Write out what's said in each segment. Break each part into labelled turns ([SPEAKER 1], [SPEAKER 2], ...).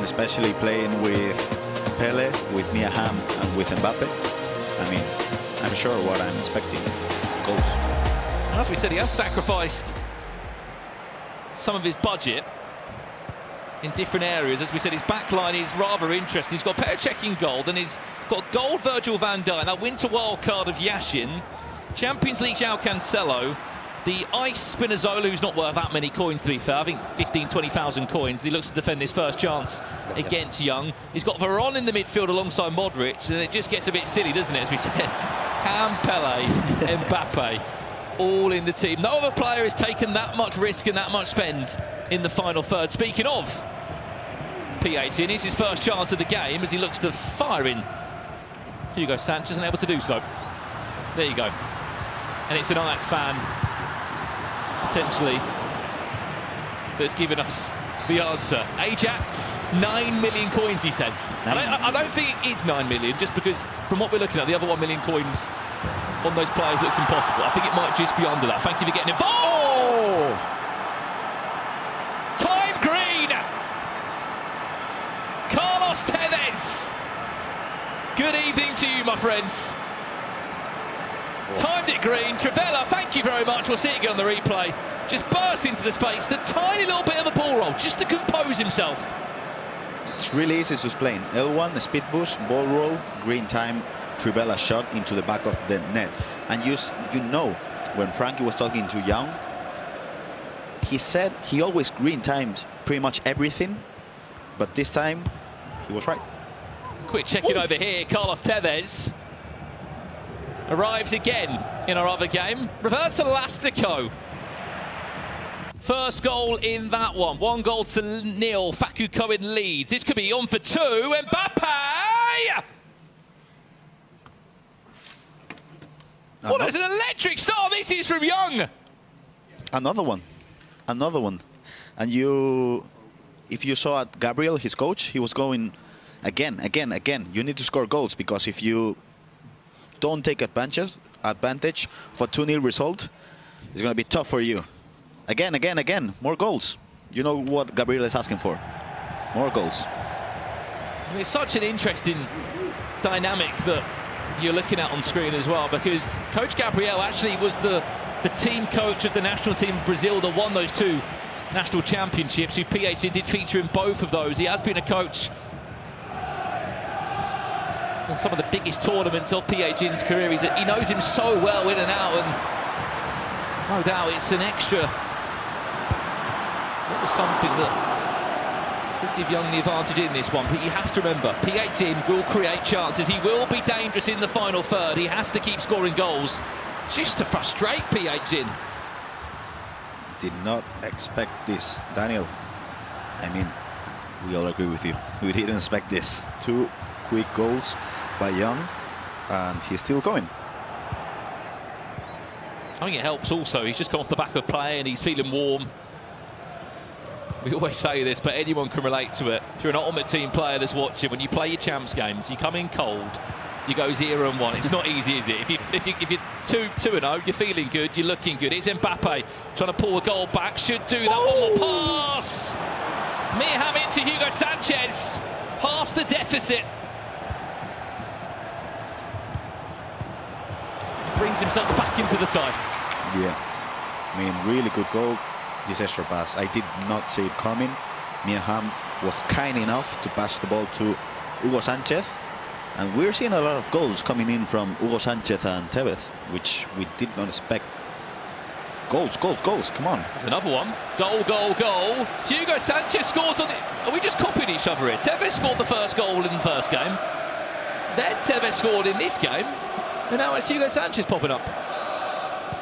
[SPEAKER 1] especially playing with Pele, with Mia Hamm, and with Mbappe. I mean, I'm sure what I'm expecting. Goals.
[SPEAKER 2] As we said, he has sacrificed some of his budget in different areas. As we said, his backline is rather interesting. He's got Petr Cech in goal, then he's got gold Virgil van Dijk, that winter wild card of Yashin, Champions League João Cancelo, the ice Spinazzola, who's not worth that many coins to be fair. I think 15, 20,000 coins. He looks to defend his first chance against Young. He's got Veron in the midfield alongside Modric, and it just gets a bit silly, doesn't it, as we said. Ham, Pele, Mbappe, all in the team. No other player has taken that much risk and that much spend in the final third. Speaking of PH, it's his first chance of the game as he looks to fire in. Hugo Sanchez unable to do so. There you go. And it's an Ajax fan, potentially, that's given us the answer. Ajax, 9 million coins, he says. I don't think it's 9 million, just because from what we're looking at, the other 1 million coins on those players looks impossible. I think it might just be under that. Thank you for getting involved. Oh! Time green. Carlos Tevez. Good evening to you, my friends. Timed it green. Travella, thank you very much. We'll see it again on the replay. Just burst into the space. The tiny little bit of a ball roll just to compose himself.
[SPEAKER 1] It's really easy to explain. L1, speed boost, ball roll, green time, Trivela shot into the back of the net. And you know, when Frankie was talking to Young, he said he always green times pretty much everything, but this time he was right.
[SPEAKER 2] Quick check-in over here. Carlos Tevez arrives again in our other game. Reverse Elastico. First goal in that one. 1-0. Facucowen leads. This could be on for two. Mbappe! What is an electric start this is from Young.
[SPEAKER 1] Another one. And if you saw at Gabriel, his coach, he was going again. You need to score goals, because if you don't take advantage for 2-0 result, it's going to be tough for you. Again, more goals. You know what Gabriel is asking for? More goals.
[SPEAKER 2] I mean, it's such an interesting dynamic that you're looking at on screen as well, because Coach Gabriel actually was the team coach of the national team of Brazil that won those two national championships, who PhD did feature in both of those. He has been a coach in some of the biggest tournaments of PH's career. He knows him so well in and out, and no doubt it's an extra. That was something that could give Young the advantage in this one. But you have to remember, PH will create chances. He will be dangerous in the final third. He has to keep scoring goals just to frustrate PH.
[SPEAKER 1] Did not expect this, Daniel. I mean, we all agree with you. We didn't expect this. 2 quick goals by Young, and he's still going.
[SPEAKER 2] I think it helps also. He's just come off the back of play and he's feeling warm. We always say this, but anyone can relate to it. If you're an Ultimate Team player that's watching, when you play your champs games, you come in cold, you go 0-1. It's not easy, is it? If you're 2-0, you're feeling good, you're looking good. It's Mbappe trying to pull a goal back. Should do that. One more pass. Miham into Hugo Sanchez. Half the deficit. Brings himself back into the tie.
[SPEAKER 1] Yeah, I mean, really good goal. This extra pass, I did not see it coming. Mia Hamm was kind enough to pass the ball to Hugo Sanchez, and we're seeing a lot of goals coming in from Hugo Sanchez and Tevez, which we did not expect. Goals, come on.
[SPEAKER 2] There's another one. Goal. Hugo Sanchez scores on the... Are we just copying each other here? Tevez scored the first goal in the first game. Then Tevez scored in this game. And now it's Hugo Sanchez popping up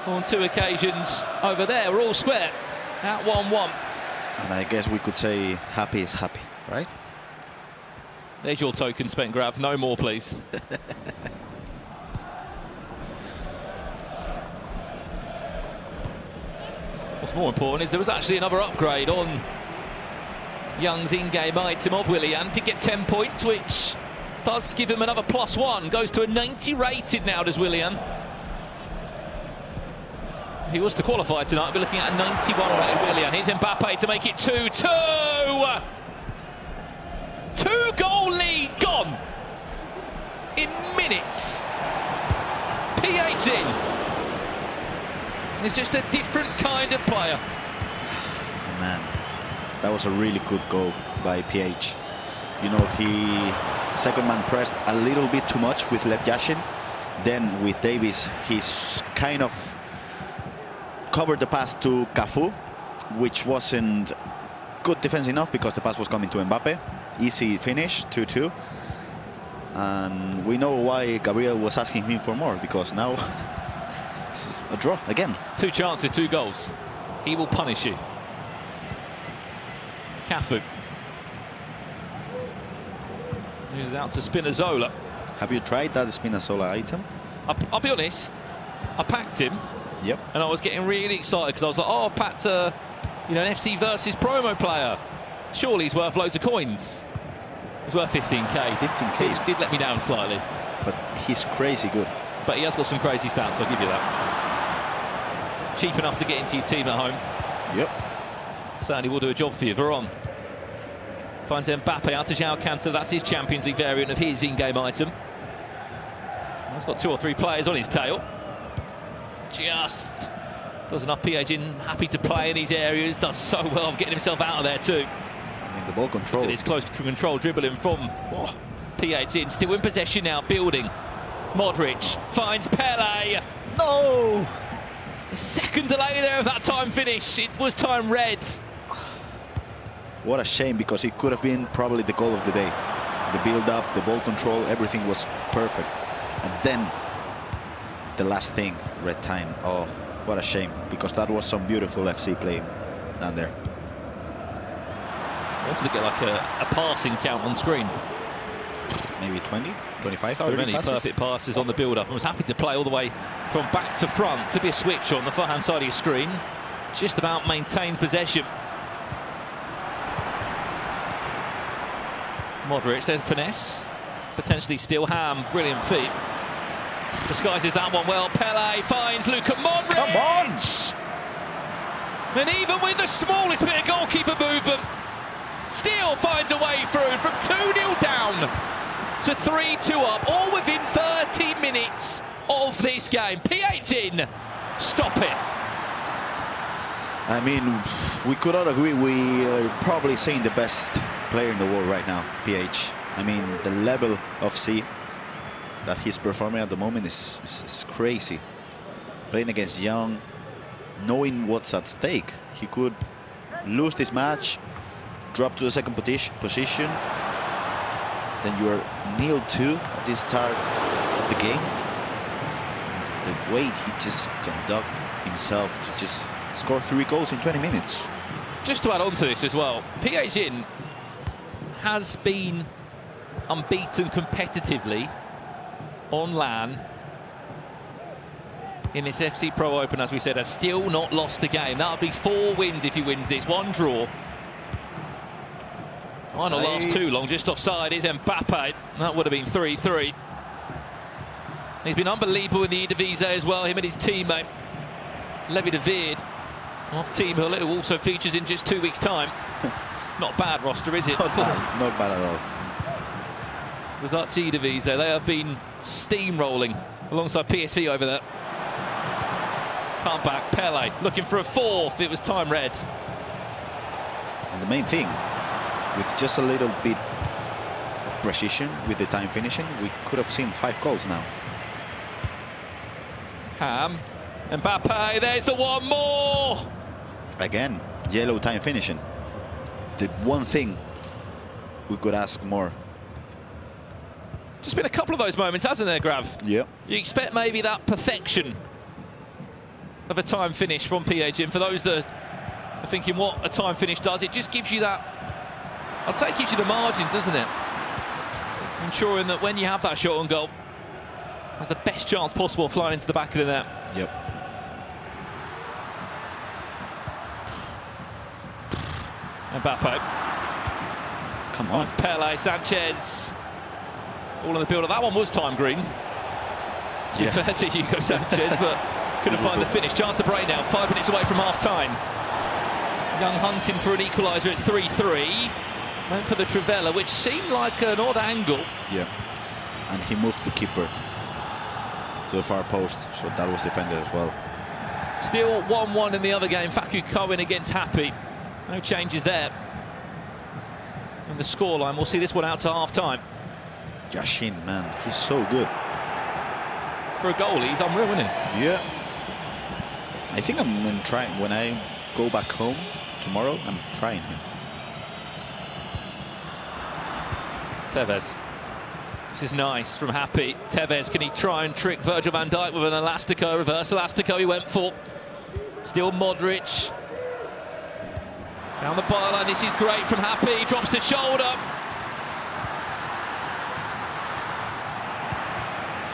[SPEAKER 2] on 2 occasions over there. We're all square at 1-1.
[SPEAKER 1] And I guess we could say happy is happy, right?
[SPEAKER 2] There's your token, Spen Grav. No more, please. What's more important is there was actually another upgrade on Young's in-game item of Willian to get 10 points, which does give him another +1. Goes to a 90 rated now, does Willian. If he was to qualify tonight, we're looking at a 91 rated Willian. Here's Mbappe to make it 2-2. minutes. PH in. He's just a different kind of player.
[SPEAKER 1] Man, that was a really good goal by PH. You know, he second man pressed a little bit too much with Lev Yashin. Then with Davis, he's kind of covered the pass to Cafu, which wasn't good defense enough because the pass was coming to Mbappe. Easy finish, 2-2. And we know why Gabriel was asking him for more, because now it's a draw again.
[SPEAKER 2] 2 chances, 2 goals. He will punish you. Cafu. He's out to Spinazzola.
[SPEAKER 1] Have you tried that Spinazzola item?
[SPEAKER 2] I'll be honest, I packed him.
[SPEAKER 1] Yep.
[SPEAKER 2] And I was getting really excited because I was like, oh, I've packed an FC versus promo player. Surely he's worth loads of coins. He's worth 15k.
[SPEAKER 1] 15k.
[SPEAKER 2] He did let me down slightly.
[SPEAKER 1] But he's crazy good.
[SPEAKER 2] But he has got some crazy stats, I'll give you that. Cheap enough to get into your team at home.
[SPEAKER 1] Yep.
[SPEAKER 2] Certainly will do a job for you. Veron finds Mbappe out to João Cantor. That's his Champions League variant of his in-game item. He's got 2 or 3 players on his tail. Just does enough. PH in, happy to play in these areas. Does so well of getting himself out of there too.
[SPEAKER 1] I mean, the ball control.
[SPEAKER 2] It's close to control dribbling from PH in. Still in possession now, building. Modric finds Pele. No! The second delay there of that time finish. It was time red.
[SPEAKER 1] What a shame, because it could have been probably the goal of the day. The build-up, the ball control, everything was perfect. And then the last thing, red time. Oh, what a shame, because that was some beautiful FC play down there.
[SPEAKER 2] I wanted to get like a passing count on screen.
[SPEAKER 1] Maybe 20, 25,
[SPEAKER 2] so
[SPEAKER 1] 30
[SPEAKER 2] many
[SPEAKER 1] passes.
[SPEAKER 2] Perfect passes on the build-up. I was happy to play all the way from back to front. Could be a switch on the far-hand side of your screen. Just about maintains possession. Modric, there's finesse. Potentially still Ham, brilliant feet. Disguises that one well. Pele finds Luka Modric.
[SPEAKER 1] Come on!
[SPEAKER 2] And even with the smallest bit of goalkeeper movement, still finds a way through from 2-0 down to 3-2 up, all within 30 minutes of this game. PH in, stop it.
[SPEAKER 1] I mean, we could all agree we are probably seeing the best player in the world right now, PH. I mean, the level of C that he's performing at the moment is crazy. Playing against Young, knowing what's at stake. He could lose this match, drop to the second position, then you are 0-2 at the start of the game. And the way he just conducted himself to just score 3 goals in 20 minutes.
[SPEAKER 2] Just to add on to this as well, PH in has been unbeaten competitively on LAN in this FC Pro Open, as we said, has still not lost a game. That would be 4 wins if he wins this, 1 draw. Final last 2 long, just offside is Mbappe. That would have been 3-3. He's been unbelievable in the Eredivisie as well, him and his teammate Levi de Veerd off Team Hill, who also features in just 2 weeks' time. Not bad roster, is it?
[SPEAKER 1] Not bad at all.
[SPEAKER 2] The Dutch Eredivisie, they have been steamrolling alongside PSV over there. Come back, Pele looking for a 4th. It was time red.
[SPEAKER 1] And the main thing, with just a little bit of precision with the time finishing, we could have seen 5 goals now.
[SPEAKER 2] Ham, Mbappe, there's the 1 more.
[SPEAKER 1] Again, yellow time finishing. The one thing we could ask more.
[SPEAKER 2] Just been a couple of those moments, hasn't there, Grav?
[SPEAKER 1] Yeah.
[SPEAKER 2] You expect maybe that perfection of a time finish from PH. For those that are thinking what a time finish does, it just gives you that, I'd say it gives you the margins, doesn't it? Ensuring that when you have that shot on goal, has the best chance possible flying into the back of the net.
[SPEAKER 1] Yep.
[SPEAKER 2] Mbappe.
[SPEAKER 1] Come on.
[SPEAKER 2] Pele, Sanchez. All in the build-up. That one was time green. To be fair to Hugo Sanchez, but couldn't find the finish. Chance to break now. 5 minutes away from half-time. Young hunting for an equaliser at 3-3. Went for the Trivela, which seemed like an odd angle.
[SPEAKER 1] Yeah. and he moved the keeper to the far post, so that was defended as well.
[SPEAKER 2] Still 1-1 in the other game. Facucowen against Happy. No changes there. And the scoreline, we'll see this one out to half-time.
[SPEAKER 1] Yashin, man, he's so good.
[SPEAKER 2] For a goalie, he's unreal, isn't he?
[SPEAKER 1] Yeah. I think I'm going to try, when I go back home tomorrow, I'm trying him.
[SPEAKER 2] Tevez. This is nice from Happy. Tevez, can he try and trick Virgil van Dijk with an elastico? Reverse elastico he went for. Still Modric. Down the byline, this is great from Happy. He drops the shoulder.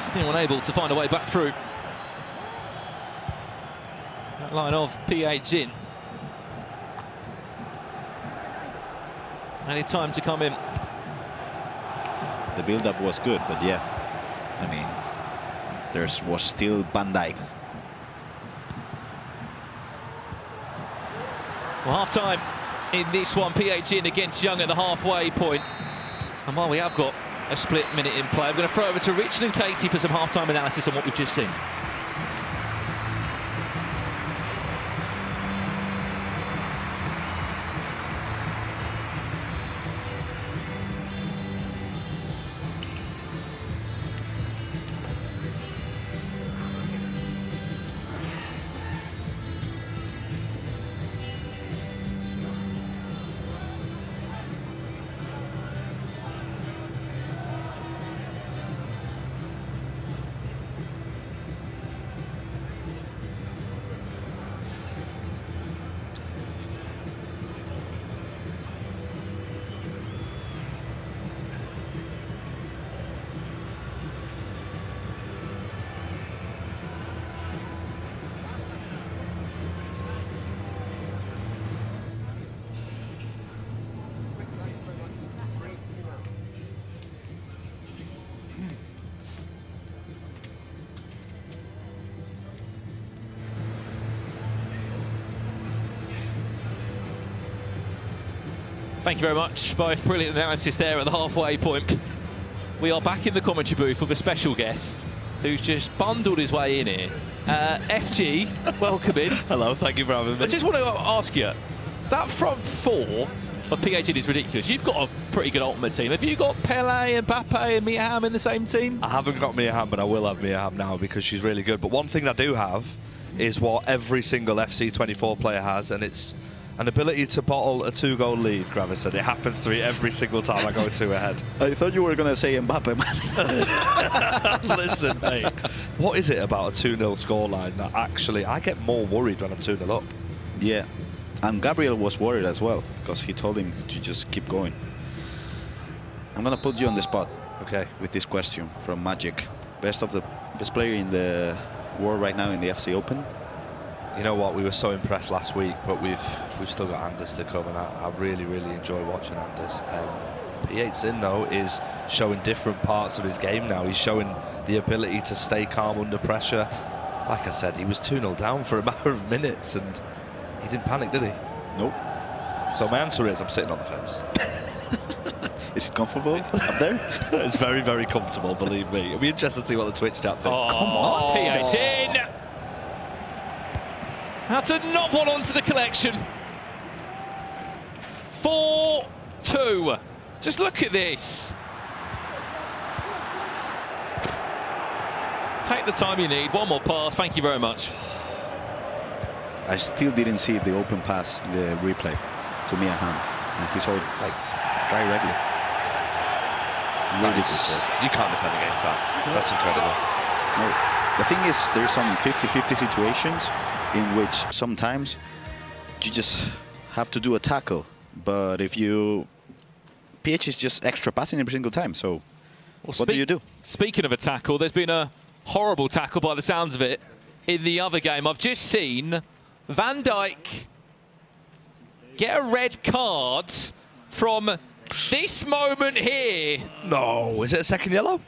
[SPEAKER 2] Still unable to find a way back through. That line of PH in. Any time to come in.
[SPEAKER 1] The build-up was good, but yeah, I mean, there was still Van Dijk.
[SPEAKER 2] Well, half-time in this one, PH in against Young at the halfway point. And while we have got a split minute in play, I'm going to throw it over to Richard and Casey for some half-time analysis on what we've just seen. Thank you very much. Both brilliant analysis there at the halfway point. We are back in the commentary booth with a special guest who's just bundled his way in here. FG, welcome in.
[SPEAKER 3] Hello, thank you for having me.
[SPEAKER 2] I just want to ask you, that front four of PH is ridiculous. You've got a pretty good ultimate team. Have you got Pele and Mbappe and Mia Hamm in the same team?
[SPEAKER 3] I haven't got Mia Hamm, but I will have Mia Hamm now because she's really good. But one thing I do have is what every single FC24 player has, and it's an ability to bottle a 2-goal lead, Gravison. It happens to me every single time I go 2 ahead.
[SPEAKER 1] I thought you were going to say Mbappe, man.
[SPEAKER 3] Listen, mate, what is it about a 2-0 scoreline that actually I get more worried when I'm 2-0 up?
[SPEAKER 1] Yeah, and Gabriel was worried as well because he told him to just keep going. I'm going to put you on the spot,
[SPEAKER 3] okay,
[SPEAKER 1] with this question from Magic. Best player in the world right now in the FC Open?
[SPEAKER 3] You know what, we were so impressed last week, but we've still got Anders to come, and I really enjoy watching Anders. P8 in though is showing different parts of his game now. He's showing the ability to stay calm under pressure. Like I said, he was 2-0 down for a matter of minutes and he didn't panic, did he?
[SPEAKER 1] Nope.
[SPEAKER 3] So my answer is I'm sitting on the fence.
[SPEAKER 1] Is it comfortable up there?
[SPEAKER 3] It's very comfortable, believe me. It'll be interesting to see what the Twitch chat think.
[SPEAKER 2] Oh,
[SPEAKER 3] come on.
[SPEAKER 2] PH in. That's a knock one onto the collection. 4-2. Just look at this. Take the time you need. One more pass. Thank you very much.
[SPEAKER 1] I still didn't see the open pass in the replay to Mia Hamm, and he saw it like directly.
[SPEAKER 3] You can't defend against that. That's incredible.
[SPEAKER 1] No. The thing is, there's some 50-50 situations in which sometimes you just have to do a tackle, but if you PH is just extra passing every single time, so what do you do?
[SPEAKER 2] Speaking of a tackle, there's been a horrible tackle by the sounds of it in the other game. I've just seen Van Dijk get a red card from this moment here.
[SPEAKER 3] No, is it a second yellow?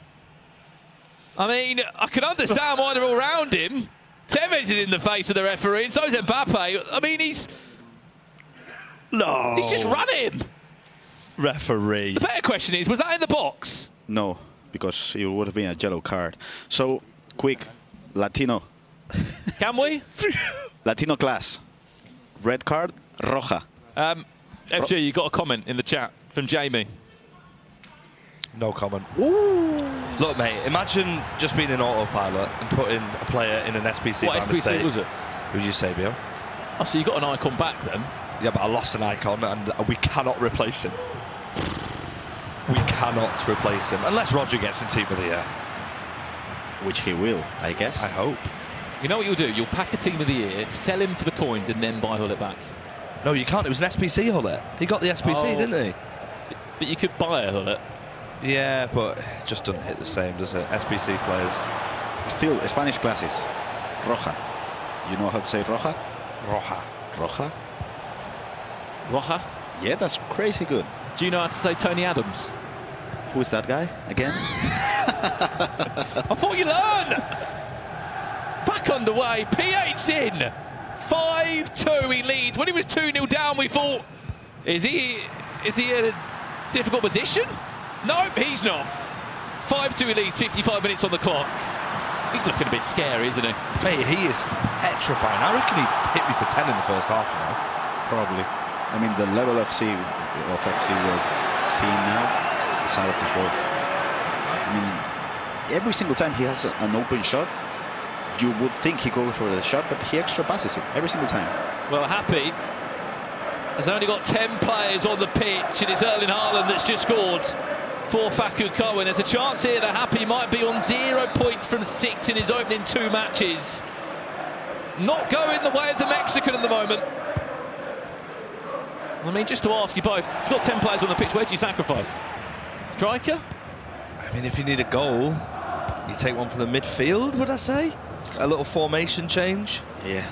[SPEAKER 2] I mean, I can understand why they're all around him. Tevez is in the face of the referee, and so is Mbappe. I mean, he's just run him.
[SPEAKER 3] Referee.
[SPEAKER 2] The better question is, was that in the box?
[SPEAKER 1] No. because it would have been a yellow card. So, quick, Latino.
[SPEAKER 2] Can we?
[SPEAKER 1] Latino class. Red card, roja.
[SPEAKER 2] FG, you got a comment in the chat from Jamie.
[SPEAKER 3] No comment. Ooh. Look, mate, imagine just being an autopilot and putting a player in an SBC.
[SPEAKER 2] What SBC
[SPEAKER 3] mistake.
[SPEAKER 2] was it?
[SPEAKER 3] Who you say, Bill?
[SPEAKER 2] Oh, so you got an icon back then?
[SPEAKER 3] Yeah, but I lost an icon and we cannot replace him. We cannot replace him unless Roger gets in Team of the Year.
[SPEAKER 1] Which he will, I guess.
[SPEAKER 3] I hope.
[SPEAKER 2] You know what you'll do? You'll pack a Team of the Year, sell him for the coins, and then buy Hullet back.
[SPEAKER 3] No, you can't. It was an SBC Hullet. He got the SBC, didn't he?
[SPEAKER 2] But you could buy a Hullet.
[SPEAKER 3] Yeah, but it just doesn't hit the same, does it? SBC players.
[SPEAKER 1] Still, Spanish classes. Roja. You know how to say roja?
[SPEAKER 3] Roja.
[SPEAKER 1] Roja?
[SPEAKER 2] Roja?
[SPEAKER 1] Yeah, that's crazy good.
[SPEAKER 2] Do you know how to say Tony Adams?
[SPEAKER 1] Who is that guy again?
[SPEAKER 2] I thought you learned! Back underway, PH's in. 5-2 he leads. When he was 2-0 down, we thought, is he in a difficult position? Nope, he's not. 5-2 he leads, 55 minutes on the clock. He's looking a bit scary, isn't he?
[SPEAKER 3] Mate, he is petrifying. I reckon he hit me for 10 in the first half now.
[SPEAKER 1] Probably. I mean, the level of FC we're seeing now is out of this world. I mean, every single time he has an open shot, you would think he goes for the shot, but he extra passes it every single time.
[SPEAKER 2] Well, Happy has only got 10 players on the pitch, and it's Erling Haaland that's just scored for Facucowen. There's a chance here that Happy might be on 0 points from 6 in his opening 2 matches. Not going the way of the Mexican at the moment. I mean, just to ask you both, if you've got 10 players on the pitch, where do you sacrifice? Striker?
[SPEAKER 3] I mean, if you need a goal, you take one from the midfield, would I say? A little formation change.
[SPEAKER 1] Yeah,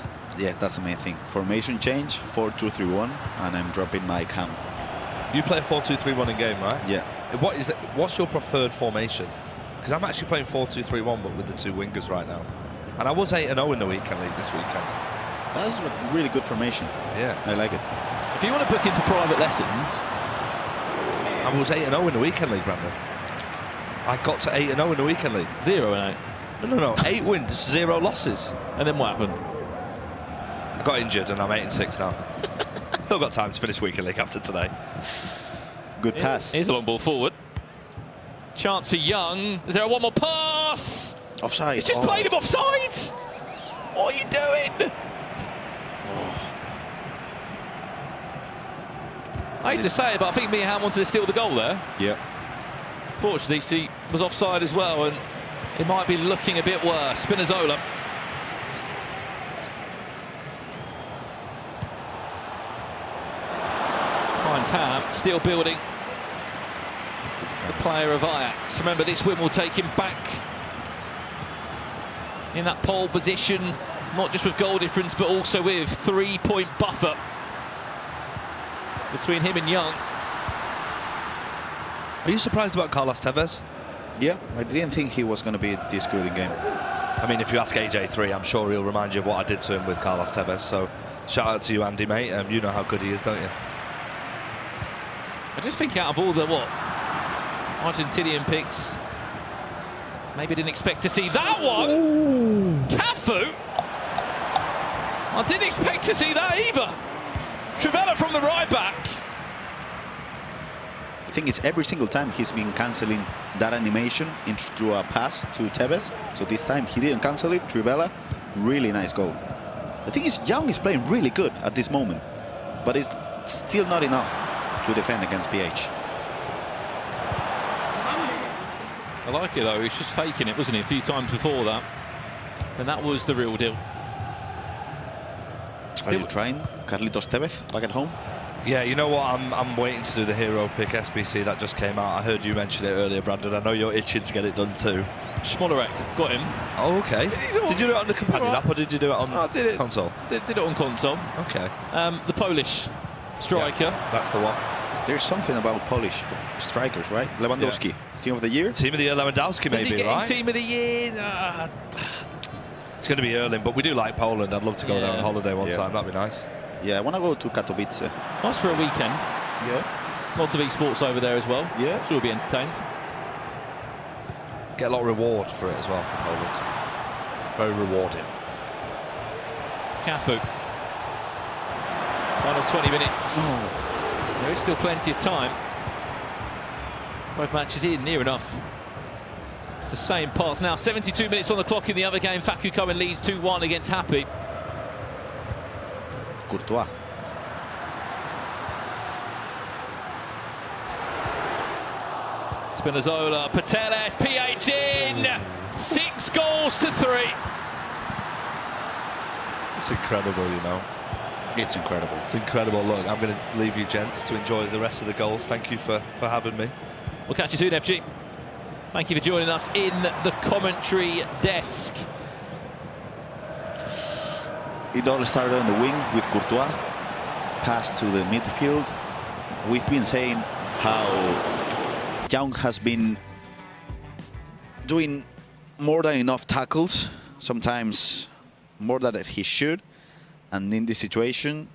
[SPEAKER 1] that's the main thing. Formation change, 4-2-3-1, and I'm dropping my cam.
[SPEAKER 3] You play a 4-2-3-1 in game, right?
[SPEAKER 1] Yeah.
[SPEAKER 3] What's your preferred formation? Because I'm actually playing 4-2-3-1, but with the 2 wingers right now. And I was 8-0 in the weekend league this weekend.
[SPEAKER 1] That's a really good formation.
[SPEAKER 3] Yeah.
[SPEAKER 1] I like it.
[SPEAKER 2] If you want to book into private lessons...
[SPEAKER 3] I was 8-0 in the weekend league, Brandon. I got to 8-0 in the weekend league.
[SPEAKER 2] 0-8.
[SPEAKER 3] No. 8 wins, 0 losses.
[SPEAKER 2] And then what happened?
[SPEAKER 3] I got injured and I'm 8-6 now. Still got time to finish weekend league after today.
[SPEAKER 1] Good pass.
[SPEAKER 2] Here's a long ball forward. Chance for Young. Is there a one more pass?
[SPEAKER 1] Offside.
[SPEAKER 2] He's just played him offside. What are you doing? I hate to say it, but I think Meehan wanted to steal the goal there.
[SPEAKER 1] Yeah.
[SPEAKER 2] Fortunately, he was offside as well, and it might be looking a bit worse. Spinazzola. Finds Ham, still building. It's the player of Ajax. Remember, this win will take him back in that pole position, not just with goal difference, but also with 3-point buffer between him and Young.
[SPEAKER 3] Are you surprised about Carlos Tevez?
[SPEAKER 1] Yeah, I didn't think he was going to be this good in game.
[SPEAKER 3] I mean, if you ask AJ3, I'm sure he'll remind you of what I did to him with Carlos Tevez. So, shout out to you, Andy, mate. You know how good he is, don't you?
[SPEAKER 2] I just think out of all the, Argentinian picks, maybe didn't expect to see that one. Ooh. Cafu. I didn't expect to see that either. Trivela from the right back.
[SPEAKER 1] I think it's every single time he's been cancelling that animation through a pass to Tevez. So this time he didn't cancel it. Trivela, really nice goal. The thing is, Young is playing really good at this moment, but it's still not enough to defend against PH.
[SPEAKER 2] I like it though, he's just faking it, wasn't he, a few times before that. And that was the real deal.
[SPEAKER 1] Are you trying Carlitos Tevez back at home?
[SPEAKER 3] Yeah, you know what? I'm waiting to do the hero pick SBC that just came out. I heard you mention it earlier, Brandon. I know you're itching to get it done too.
[SPEAKER 2] Smolarek, got him.
[SPEAKER 3] Oh, okay. Did you do it on the companion app or did you do it on console?
[SPEAKER 2] Did it on console.
[SPEAKER 3] Okay.
[SPEAKER 2] The Polish striker.
[SPEAKER 3] Yeah, that's the one.
[SPEAKER 1] There's something about Polish strikers, right? Lewandowski, yeah. Team of the year?
[SPEAKER 3] Team of the year, Lewandowski maybe, right?
[SPEAKER 2] Team of the year?
[SPEAKER 3] It's going to be Erling, but we do like Poland. I'd love to go there on holiday one time. That'd be nice.
[SPEAKER 1] Yeah, I want to go to Katowice.
[SPEAKER 2] Nice for a weekend.
[SPEAKER 1] Yeah.
[SPEAKER 2] Lots of esports over there as well.
[SPEAKER 1] Yeah.
[SPEAKER 2] Sure we'll be entertained.
[SPEAKER 3] get a lot of reward for it as well for Poland. Very rewarding.
[SPEAKER 2] Cafu. Final 20 minutes. There is still plenty of time. Both matches in, near enough. The same parts now. 72 minutes on the clock in the other game. Facucowen leads 2-1 against Happy.
[SPEAKER 1] Courtois.
[SPEAKER 2] Spinazzola, Pateles, PH in! 6 goals to 3.
[SPEAKER 3] It's incredible, you know.
[SPEAKER 1] It's incredible.
[SPEAKER 3] It's incredible. Look, I'm going to leave you gents to enjoy the rest of the goals. Thank you for having me.
[SPEAKER 2] We'll catch you soon, FG. Thank you for joining us in the commentary desk.
[SPEAKER 1] It all started on the wing with Courtois, pass to the midfield. We've been saying how Young has been doing more than enough tackles, sometimes more than he should. And in this situation,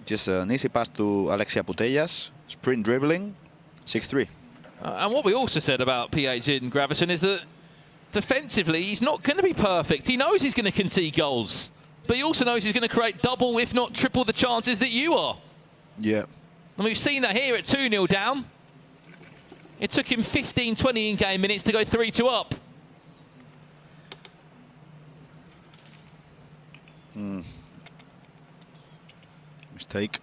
[SPEAKER 1] just an easy pass to Alexia Putellas, sprint dribbling, 6-3.
[SPEAKER 2] And what we also said about PH in Gravison is that defensively, he's not going to be perfect. He knows he's going to concede goals, but he also knows he's going to create double, if not triple, the chances that you are.
[SPEAKER 1] Yeah.
[SPEAKER 2] And we've seen that here at 2-0 down. It took him 15, 20 in-game minutes to go 3-2 up.
[SPEAKER 1] Mistake.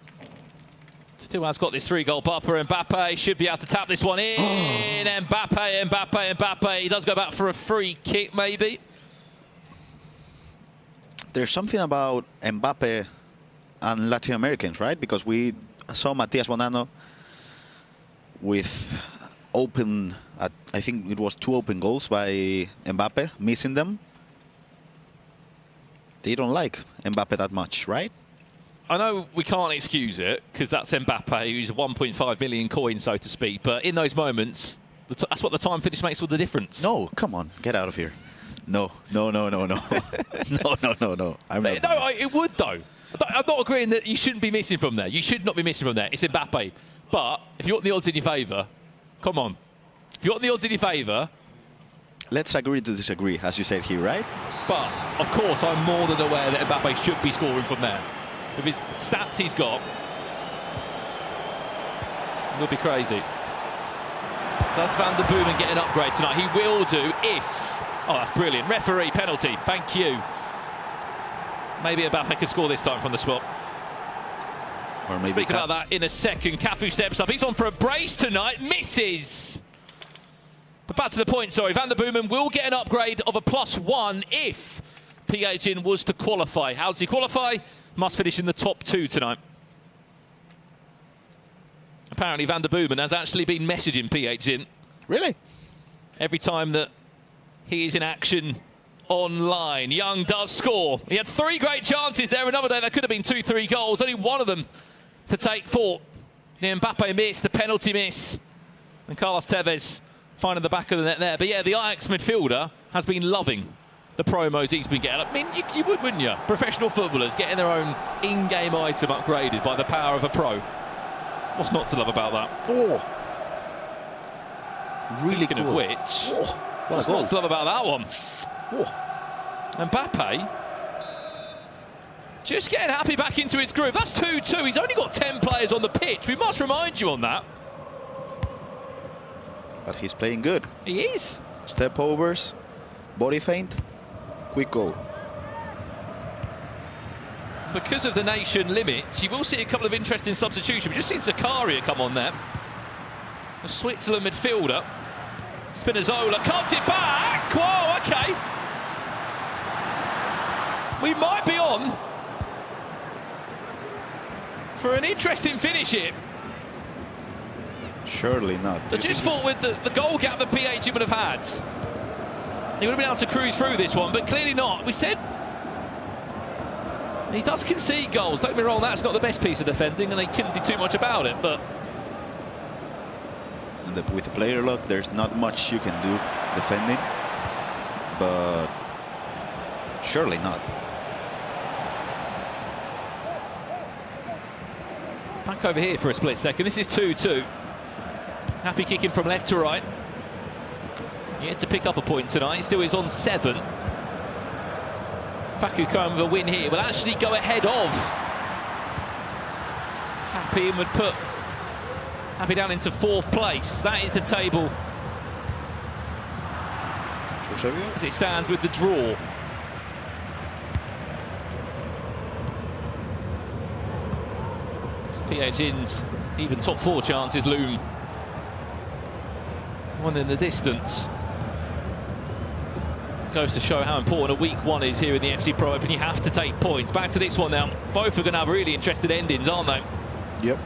[SPEAKER 2] Still has got this 3-goal bupper. Mbappe should be able to tap this one in. Mbappe. He does go back for a free kick, maybe.
[SPEAKER 1] There's something about Mbappe and Latin Americans, right? Because we saw Matias Bonanno with open, I think it was 2 open goals by Mbappe, missing them. They don't like Mbappe that much, right?
[SPEAKER 2] I know we can't excuse it because that's Mbappe, who's 1.5 million coin, so to speak. But in those moments, that's what the time finish makes all the difference.
[SPEAKER 1] No, come on, get out of here. No. No. No,
[SPEAKER 2] it would, though. I'm not agreeing that you shouldn't be missing from there. You should not be missing from there. It's Mbappe. But if you want the odds in your favour, come on. If you want the odds in your favour...
[SPEAKER 1] Let's agree to disagree, as you said here, right?
[SPEAKER 2] But, of course, I'm more than aware that Mbappe should be scoring from there. With his stats he's got, it'll be crazy. So that's Van der Boomen getting an upgrade tonight. He will do if... Oh, that's brilliant. Referee, penalty. Thank you. Maybe Mbappe could score this time from the spot.
[SPEAKER 1] Or maybe
[SPEAKER 2] Speak about that in a second. Cafu steps up. He's on for a brace tonight. Misses. But back to the point, sorry. Van der Boomen will get an upgrade of a +1 if PH was to qualify. How does he qualify? Must finish in the top 2 tonight. Apparently Van der Boomen has actually been messaging PH in.
[SPEAKER 1] Really?
[SPEAKER 2] Every time that he is in action online. Young does score. He had 3 great chances there. Another day that could have been 2-3 goals. Only one of them to take 4. The Mbappe miss, the penalty miss. And Carlos Tevez finding the back of the net there. But yeah, the Ajax midfielder has been loving the promos he's been getting. I mean, you would, wouldn't you? Professional footballers getting their own in-game item upgraded by the power of a pro. What's not to love about that?
[SPEAKER 1] Oh, really
[SPEAKER 2] Speaking
[SPEAKER 1] cool.
[SPEAKER 2] of which,
[SPEAKER 1] What a
[SPEAKER 2] what's
[SPEAKER 1] goal.
[SPEAKER 2] not to love about that one? Mbappe just getting Happy back into its groove. That's 2-2. He's only got 10 players on the pitch. We must remind you on that.
[SPEAKER 1] But he's playing good.
[SPEAKER 2] He is.
[SPEAKER 1] Step overs, body feint, quick goal.
[SPEAKER 2] Because of the nation limits, you will see a couple of interesting substitutions. We've just seen Zakaria come on there. The Switzerland midfielder. Spinazzola cuts it back. Whoa, okay. We might be on for an interesting finish here.
[SPEAKER 1] Surely not.
[SPEAKER 2] I just thought with the goal gap that PH would have had, he would have been able to cruise through this one, but clearly not. We said he does concede goals. Don't get me wrong, that's not the best piece of defending, and they couldn't do too much about it, but...
[SPEAKER 1] And with the player luck, there's not much you can do defending, but surely not.
[SPEAKER 2] Back over here for a split second. This is 2-2. Happy kicking from left to right. He had to pick up a point tonight. He still is on 7. Facucowen with a win here will actually go ahead of Happy and would put Happy down into 4th place. That is the table as it stands with the draw. PHN's even top 4 chances loom one in the distance. Goes to show how important a week 1 is here in the FC Pro Open. You have to take points. Back to this one now. Both are going to have really interesting endings, aren't they?
[SPEAKER 1] Yep.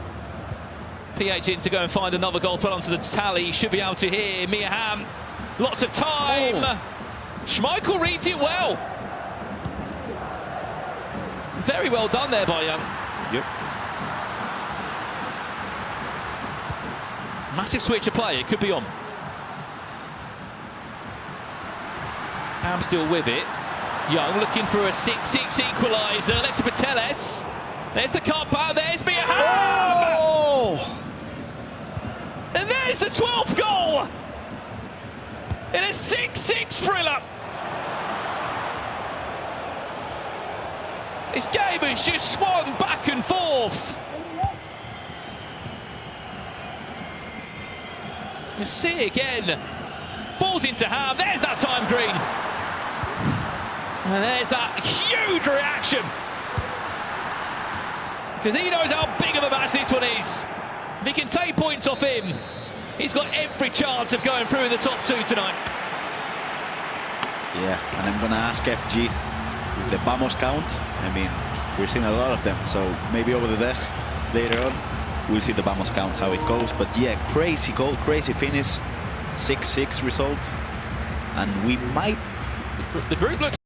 [SPEAKER 2] PHN to go and find another goal to add onto the tally. Should be able to hear Mia Hamm. Lots of time.
[SPEAKER 1] Oh.
[SPEAKER 2] Schmeichel reads it well. Very well done there by Young.
[SPEAKER 1] Yep.
[SPEAKER 2] Massive switch of play. It could be on. Hamm still with it. Young looking for a 6-6 equaliser. Alexis Pateles. There's the cut back. There's Mia Hamm.
[SPEAKER 1] Oh!
[SPEAKER 2] And there's the 12th goal. In a 6-6 thriller. This game has just swung back and forth. You see it again. Falls into Hamm. There's that time green. And there's that huge reaction. Because he knows how big of a match this one is. If he can take points off him, he's got every chance of going through in the top 2 tonight.
[SPEAKER 1] Yeah, and I'm going to ask FG with the Vamos count. I mean, we're seeing a lot of them, so maybe over the desk later on we'll see the Vamos count, how it goes. But yeah, crazy goal, crazy finish, 6-6 result. And we might...
[SPEAKER 2] The group looks